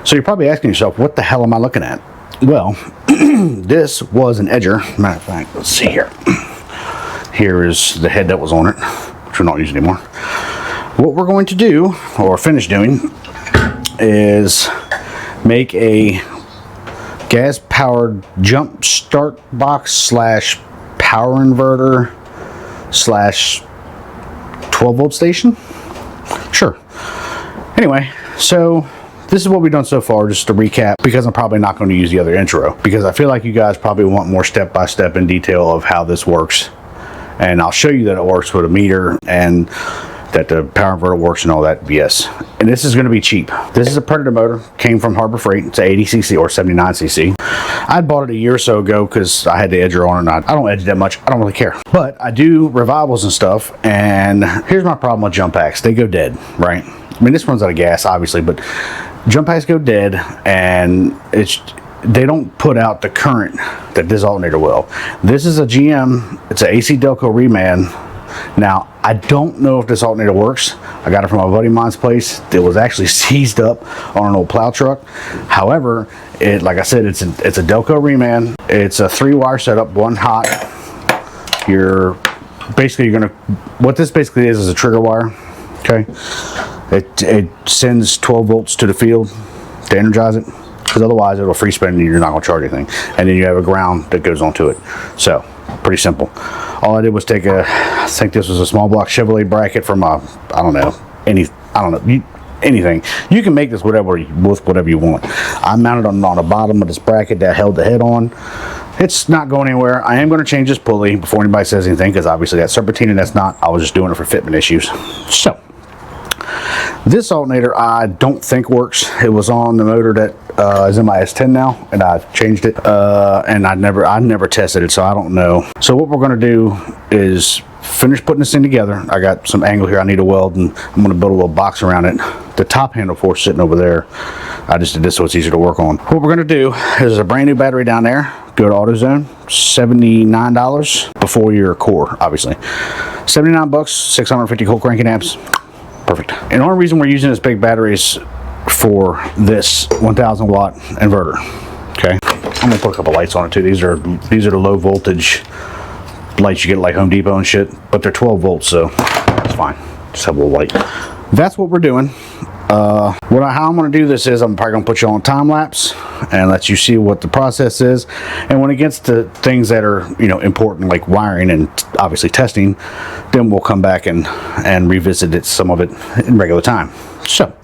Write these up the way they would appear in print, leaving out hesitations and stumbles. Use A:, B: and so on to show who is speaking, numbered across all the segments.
A: So you're probably asking yourself, what the hell am I looking at? Well, this was an edger. Matter of fact, let's see here. Here is the head that was on it, which we're not using anymore. What we're going to do, or finish doing, is make a gas-powered jump start box slash power inverter slash 12-volt station. Sure. Anyway, so this is what we've done so far, just to recap, because I'm probably not going to use the other intro, because I feel like you guys probably want more step-by-step in detail of how this works. And I'll show you that it works with a meter and that the power inverter works and all that BS. And this is going to be cheap. This is a Predator motor, came from Harbor Freight. It's a 80cc or 79cc. I bought it a year or so ago because I had the edger on, and I don't edge that much. I don't really care. But I do revivals and stuff, and here's my problem with jump packs. They go dead, right? I mean, this runs out of gas, obviously, but jump packs go dead, and they don't put out the current that this alternator will. This is a GM. It's an AC Delco reman. Now, I don't know if this alternator works. I got it from a buddy of mine's place. It was actually seized up on an old plow truck. However, like I said, it's a Delco reman. It's a 3-wire setup, one hot. What this basically is a trigger wire. Okay, it sends 12 volts to the field to energize it, because otherwise it'll free spin and you're not going to charge anything. And then you have a ground that goes onto it. So pretty simple. All I did was take I think this was a small block Chevrolet bracket from anything. You can make this with whatever you want. I mounted on the bottom of this bracket that held the head on. It's not going anywhere. I am going to change this pulley before anybody says anything, because obviously that's serpentine and that's not. I was just doing it for fitment issues. So this alternator I don't think works. It was on the motor that is in my S10 now, and I changed it, and I never tested it, so I don't know. So what we're going to do is finish putting this thing together. I got some angle here I need to weld, and I'm going to build a little box around it. The top handle for sitting over there, I just did this so it's easier to work on. What we're going to do is a brand new battery down there. Go to AutoZone, $79 before your core, obviously. 79 bucks, 650 cold cranking amps. Perfect. And the only reason we're using this big battery is for this 1000 watt inverter. Okay, I'm gonna put a couple lights on it too. These are the low voltage lights you get at like Home Depot and shit, but they're 12 volts, so that's fine. Just have a little light. That's what we're doing. How I'm going to do this is I'm probably going to put you on time lapse and let you see what the process is. And when it gets to things that are important, like wiring and obviously testing, then we'll come back and revisit some of it in regular time. So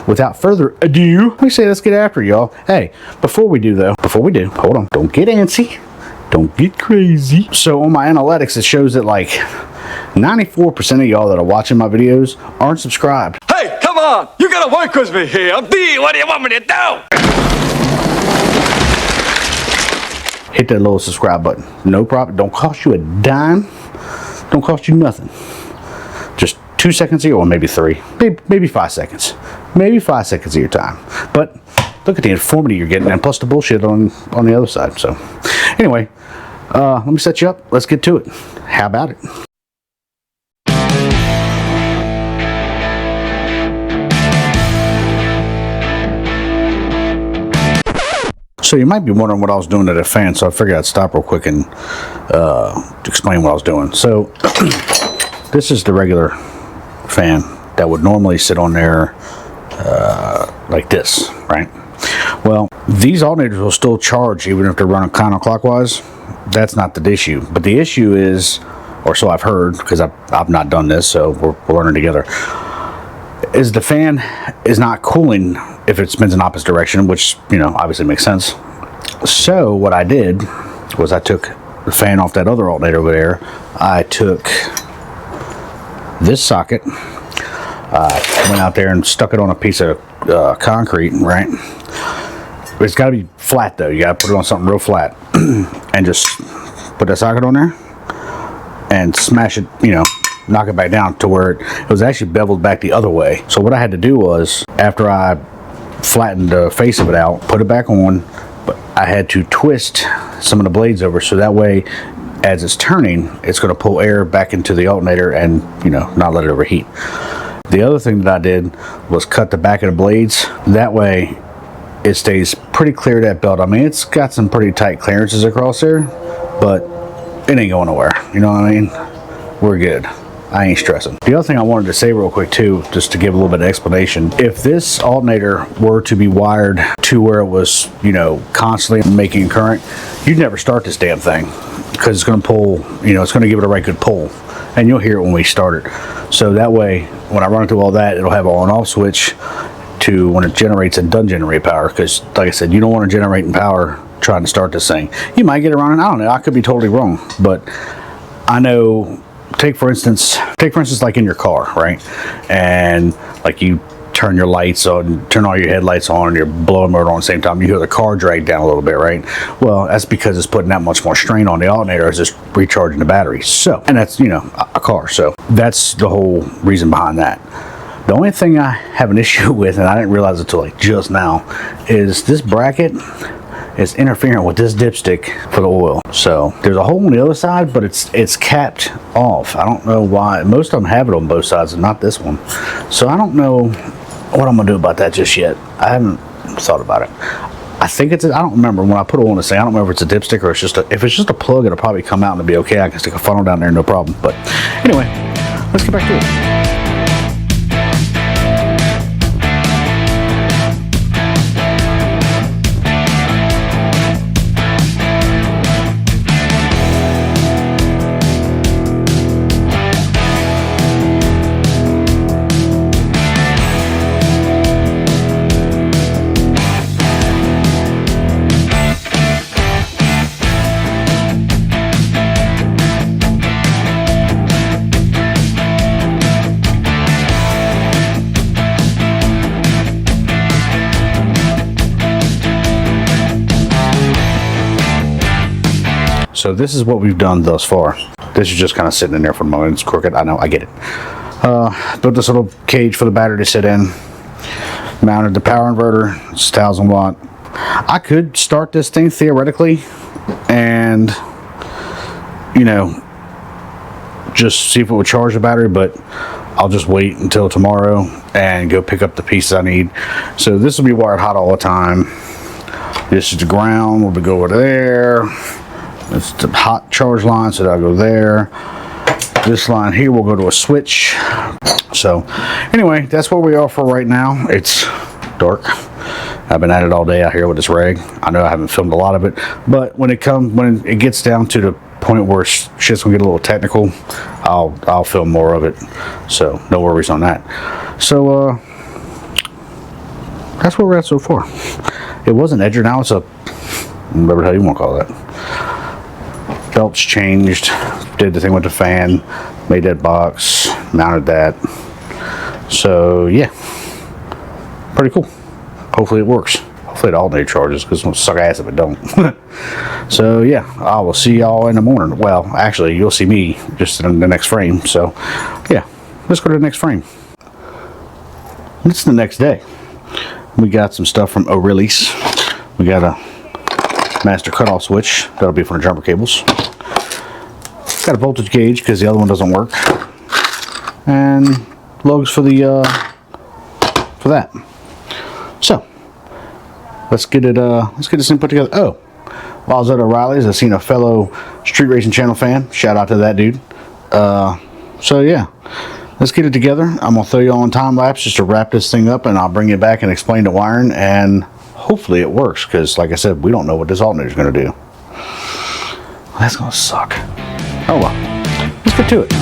A: without further ado, let me say let's get after it, y'all. Hey, before we do, hold on, don't get antsy, don't get crazy. So on my analytics, it shows that like 94% of y'all that are watching my videos aren't subscribed.
B: Hey, come on! You gotta work with me here! What do you want me to do?
A: Hit that little subscribe button. No problem. Don't cost you a dime. Don't cost you nothing. Just 2 seconds here, or maybe 3. Maybe 5 seconds. Maybe 5 seconds of your time. But look at the information you're getting, and plus the bullshit on the other side. So anyway, let me set you up. Let's get to it. How about it? So you might be wondering what I was doing to the fan, so I figured I'd stop real quick and explain what I was doing. So this is the regular fan that would normally sit on there like this, right? Well, these alternators will still charge even if they're running counterclockwise. That's not the issue. But the issue is, or so I've heard, because I've not done this, so we're learning together, is the fan is not cooling if it spins in opposite direction, which obviously makes sense. So what I did was I took the fan off that other alternator over there. I took this socket, went out there and stuck it on a piece of concrete, right? But it's got to be flat though. You got to put it on something real flat and just put that socket on there and smash it, knock it back down to where it was actually beveled back the other way. So what I had to do was, after I flattened the face of it out, put it back on, but I had to twist some of the blades over so that way as it's turning, it's going to pull air back into the alternator and not let it overheat. The other thing that I did was cut the back of the blades. That way it stays pretty clear of that belt. I mean, it's got some pretty tight clearances across there, but it ain't going nowhere. You know what I mean? We're good. I ain't stressing. The other thing I wanted to say real quick too, just to give a little bit of explanation, if this alternator were to be wired to where it was, you know, constantly making current, you'd never start this damn thing, because it's going to pull, you know, it's going to give it a right good pull, and you'll hear it when we start it. So that way, when I run it through all that, it'll have an on off switch to when it generates and doesn't generate power, because like I said, you don't want to generate power trying to start this thing. You might get it running, I don't know, I could be totally wrong, but I know. Take for instance like in your car, right? And like you turn your lights on, turn all your headlights on, and your blower motor on at the same time, you hear the car drag down a little bit, right? Well, that's because it's putting that much more strain on the alternator as it's recharging the battery. So, and that's, you know, a car. So that's the whole reason behind that. The only thing I have an issue with, and I didn't realize it until like just now, is this bracket is interfering with this dipstick for the oil. So there's a hole on the other side, but it's capped off. I don't know why. Most of them have it on both sides and not this one. So I don't know what I'm gonna do about that just yet. I haven't thought about it. I think it's, I don't remember when I put oil in this thing, I don't remember if it's a dipstick or it's just if it's just a plug, it'll probably come out and it'll be okay. I can stick a funnel down there, no problem. But anyway, let's get back to it. So this is what we've done thus far. This is just kind of sitting in there for the moment. It's crooked, I know, I get it. Built this little cage for the battery to sit in. Mounted the power inverter, it's 1000 watt. I could start this thing theoretically and, you know, just see if it would charge the battery, but I'll just wait until tomorrow and go pick up the pieces I need. So this will be wired hot all the time. This is the ground, we'll go over there. It's the hot charge line, so that'll go there. This line here will go to a switch. So anyway, that's where we are for right now. It's dark. I've been at it all day out here with this rig. I know I haven't filmed a lot of it, but when it gets down to the point where shit's gonna get a little technical, I'll film more of it. So no worries on that. So that's where we're at so far. It was an edger, now it's a whatever the hell you want to call that. Belts changed, did the thing with the fan, made that box, mounted that. So yeah, pretty cool. Hopefully it works. Hopefully it alternator charges, because it's gonna suck ass if it don't. So yeah, I will see y'all in the morning. Well, actually you'll see me just in the next frame. So yeah, let's go to the next frame. It's the next day. We got some stuff from O'Reilly's. We got a master cutoff switch. That'll be for the jumper cables. Got a voltage gauge because the other one doesn't work, and lugs for the for that. So let's get this thing put together. Oh, while I was at O'Reilly's, I seen a fellow Street Racing Channel fan. Shout out to that dude. So yeah, let's get it together. I'm gonna throw you on time lapse just to wrap this thing up, and I'll bring it back and explain the wiring, and hopefully it works, because like I said, we don't know what this alternator is going to do. That's going to suck. Oh well, let's get to it.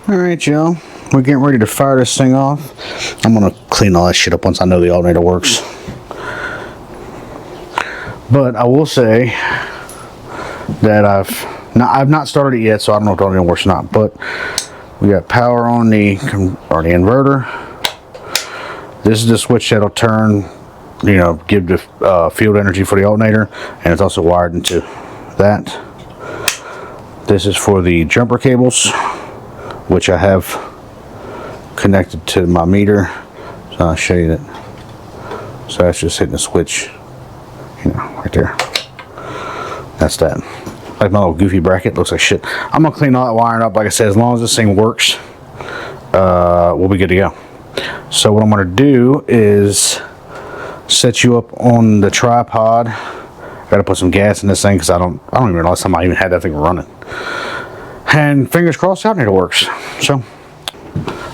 A: Alright y'all, we're getting ready to fire this thing off. I'm gonna clean all that shit up once I know the alternator works. But I will say that I've not started it yet, so I don't know if the alternator works or not. But we got power on the inverter. This is the switch that'll turn, you know, give the field energy for the alternator, and it's also wired into that. This is for the jumper cables, which I have connected to my meter. So I'll show you that. So that's just hitting the switch, you know, right there. That's that. Like my little goofy bracket, looks like shit. I'm gonna clean all that wiring up. Like I said, as long as this thing works, we'll be good to go. So what I'm gonna do is set you up on the tripod. Gotta put some gas in this thing because I don't even know last time I even had that thing running. And fingers crossed, out it works. So,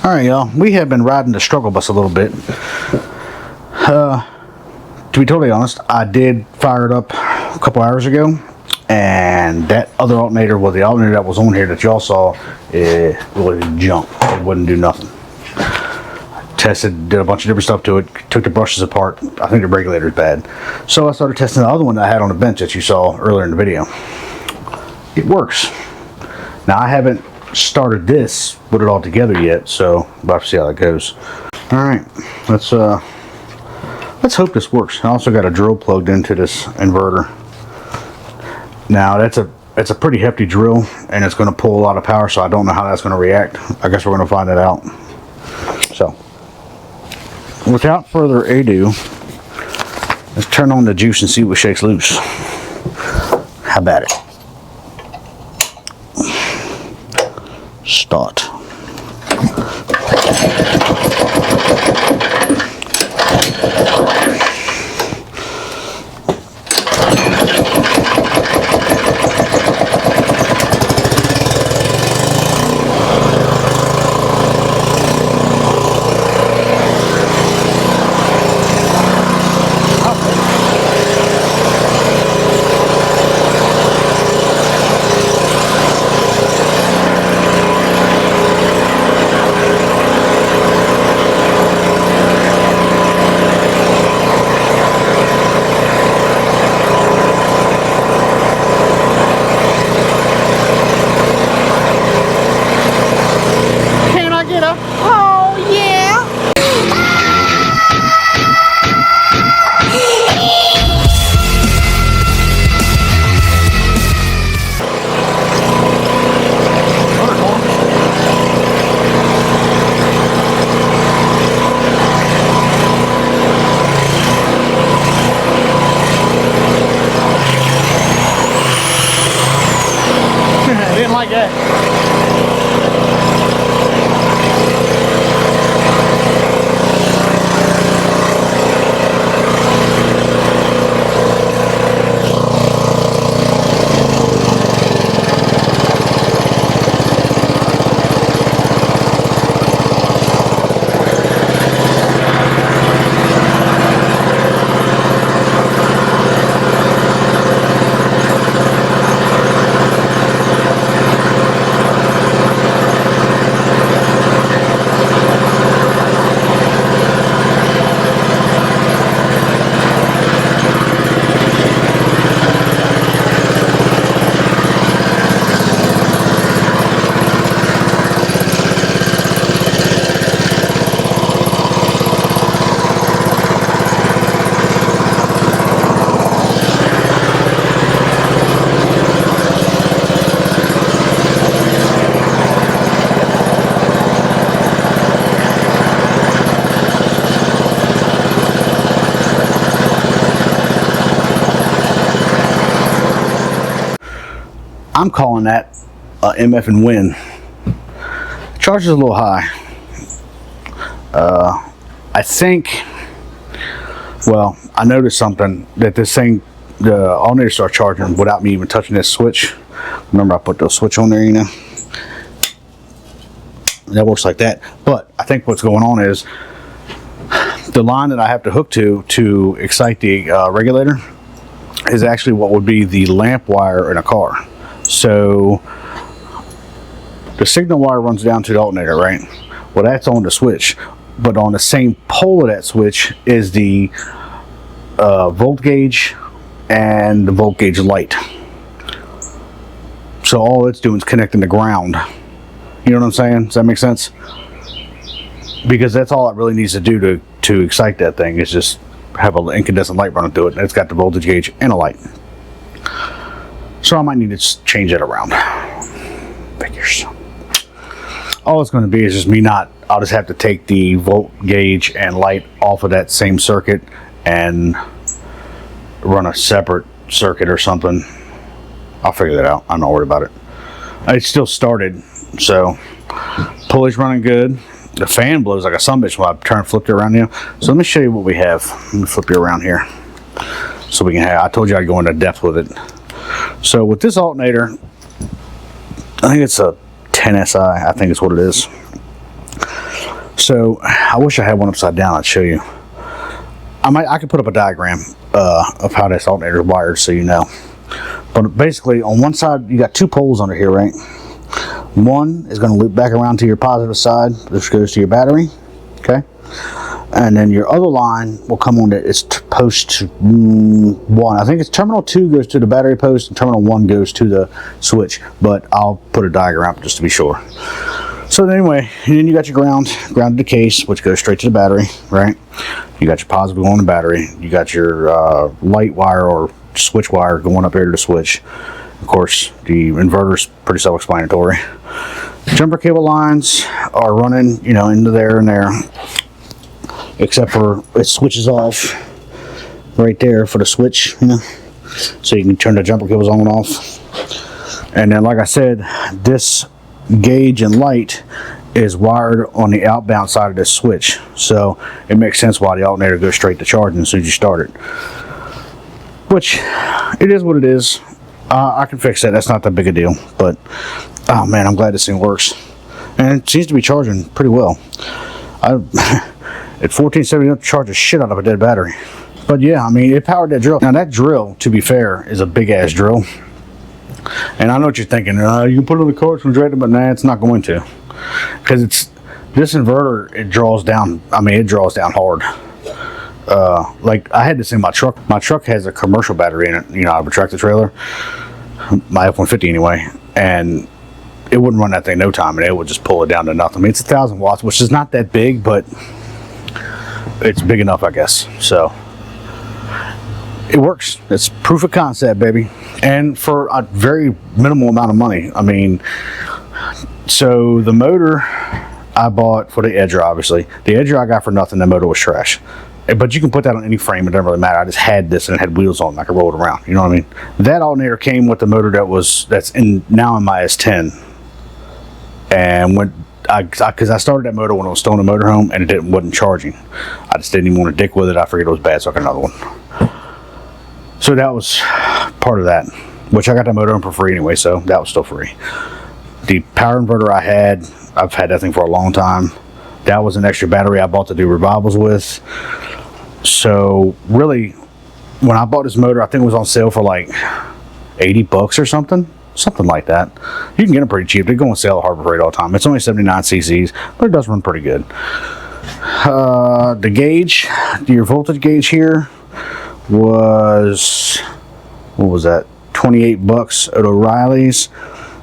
A: all right, y'all. We have been riding the struggle bus a little bit. To be totally honest, I did fire it up a couple hours ago, and that other alternator, well, the alternator that was on here that y'all saw, it was junk. It wouldn't do nothing. Tested, did a bunch of different stuff to it, took the brushes apart. I think the regulator is bad. So I started testing the other one that I had on the bench that you saw earlier in the video. It works. Now I haven't started this, put it all together yet, so about to see how that goes. All right, let's hope this works. I also got a drill plugged into this inverter. Now that's a pretty hefty drill, and it's going to pull a lot of power, so I don't know how that's going to react. I guess we're going to find it out. So, without further ado, let's turn on the juice and see what shakes loose. How about it? Start. Didn't like that. I'm calling that MF and win. Charge is a little high. I think, well, I noticed something that this thing, the alternator starts charging without me even touching this switch. Remember, I put the switch on there, you know. That works like that. But I think what's going on is the line that I have to hook to excite the regulator is actually what would be the lamp wire in a car. So the signal wire runs down to the alternator, right? Well, that's on the switch, but on the same pole of that switch is the volt gauge and the volt gauge light. So all it's doing is connecting the ground. You know what I'm saying? Does that make sense? Because that's all it really needs to do to excite that thing, is just have an incandescent light running through it. It's got the voltage gauge and a light. So I might need to change that around. Figures. All it's going to be is just me I'll just have to take the volt gauge and light off of that same circuit and run a separate circuit or something. I'll figure that out. I'm not worried about it. It still started, so pulley's running good. The fan blows like a sumbitch when I turn and flip it around here. So let me show you what we have. Let me flip you around here so we can have. I told you I'd go into depth with it. So with this alternator, I think it's a 10SI. I think it's what it is. So I wish I had one upside down. I'd show you. I could put up a diagram of how this alternator is wired, so you know. But basically, on one side, you got two poles under here, right? One is going to loop back around to your positive side, which goes to your battery, okay? And then your other line will come on to its post 1. I think it's terminal 2 goes to the battery post and terminal 1 goes to the switch, but I'll put a diagram up just to be sure. So anyway, and then you got your grounded to case, which goes straight to the battery, right? You got your positive going to the battery. You got your light wire or switch wire going up here to the switch. Of course, the inverter's pretty self-explanatory. Jumper cable lines are running, you know, into there and there, except for it switches off right there for the switch, you know, so you can turn the jumper cables on and off. And then, like I said, this gauge and light is wired on the outbound side of this switch, so it makes sense why the alternator goes straight to charging as soon as you start it. Which, it is what it is. I can fix that. That's not that big a deal. But, oh man, I'm glad this thing works. And it seems to be charging pretty well. At 1470, it charges the shit out of a dead battery. But yeah, I mean, it powered that drill. Now that drill, to be fair, is a big ass drill. And I know what you're thinking. You can put it on the carts and drag it, but nah, it's not going to. Because this inverter, it draws down. I mean, it draws down hard. Like I had this in my truck. My truck has a commercial battery in it, you know, I have a tractor trailer, my F-150 anyway, and it wouldn't run that thing no time, and it would just pull it down to nothing. I mean, it's 1,000 watts, which is not that big, but it's big enough, I guess. So it works. It's proof of concept, baby, and for a very minimal amount of money. I mean, so the motor I bought for the Edger, obviously. The Edger I got for nothing. The motor was trash. But you can put that on any frame, it doesn't really matter. I just had this and it had wheels on it, I could roll it around, you know what I mean? That alternator came with the motor that's now in my S10. And because I started that motor when I was still in the motorhome and it wasn't charging. I just didn't even want to dick with it. I figured it was bad, so I got another one. So that was part of that, which I got that motorhome for free anyway, so that was still free. The power inverter I've had that thing for a long time. That was an extra battery I bought to do revivals with. So really, when I bought this motor, I think it was on sale for like $80 or something like that. You can get them pretty cheap. They go on sale at Harbor Freight all the time. It's only 79 cc's, but it does run pretty good. The gauge, your voltage gauge here was, what was that? $28 at O'Reilly's.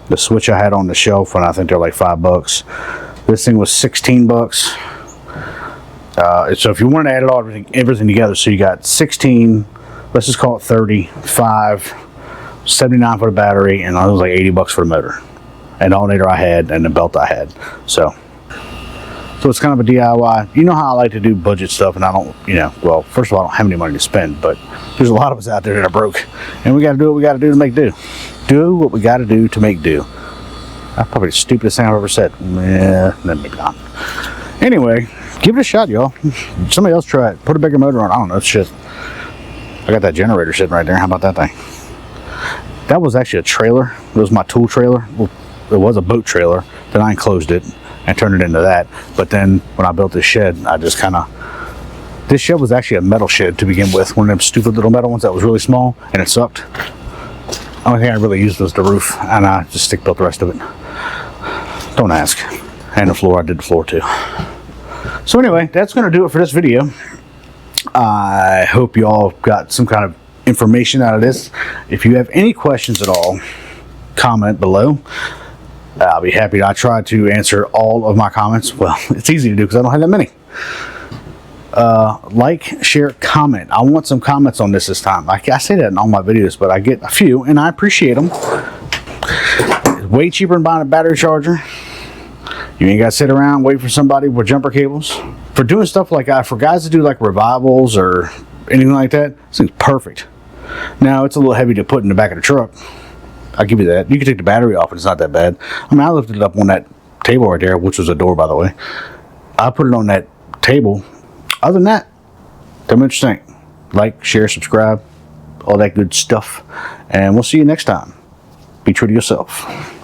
A: The switch I had on the shelf, and I think they're like $5. This thing was $16. So if you want to add it all, everything together, so you got 16, let's just call it 35, 79 for the battery, and it was like $80 for the motor, and the alternator I had, and the belt I had. So it's kind of a DIY. You know how I like to do budget stuff, and I don't, you know, well, first of all, I don't have any money to spend, but there's a lot of us out there that are broke, and we got to do what we got to do to make do. Do what we got to do to make do. That's probably the stupidest thing I've ever said. Yeah, maybe not. Anyway, give it a shot, y'all. Somebody else try it. Put a bigger motor on. I don't know. It's shit. I got that generator sitting right there. How about that thing? That was actually a trailer. It was my tool trailer. Well, it was a boat trailer. Then I enclosed it and turned it into that. But then when I built this shed, I just kind of... This shed was actually a metal shed to begin with. One of them stupid little metal ones that was really small, and it sucked. The only thing I really used was the roof, and I just stick built the rest of it. Don't ask. And the floor, I did the floor too. So anyway, that's going to do it for this video. I hope you all got some kind of information out of this. If you have any questions at all, comment below. I'll be happy. I try to answer all of my comments. Well, it's easy to do because I don't have that many. Like, share, comment. I want some comments on this time. I say that in all my videos, but I get a few, and I appreciate them. It's way cheaper than buying a battery charger. You ain't got to sit around wait for somebody with jumper cables. For doing stuff like for guys to do like revivals or anything like that, this thing's perfect. Now, it's a little heavy to put in the back of the truck. I'll give you that. You can take the battery off and it's not that bad. I mean, I lifted it up on that table right there, which was a door, by the way. I put it on that table. Other than that, tell me what you think. Like, share, subscribe, all that good stuff. And we'll see you next time. Be true to yourself.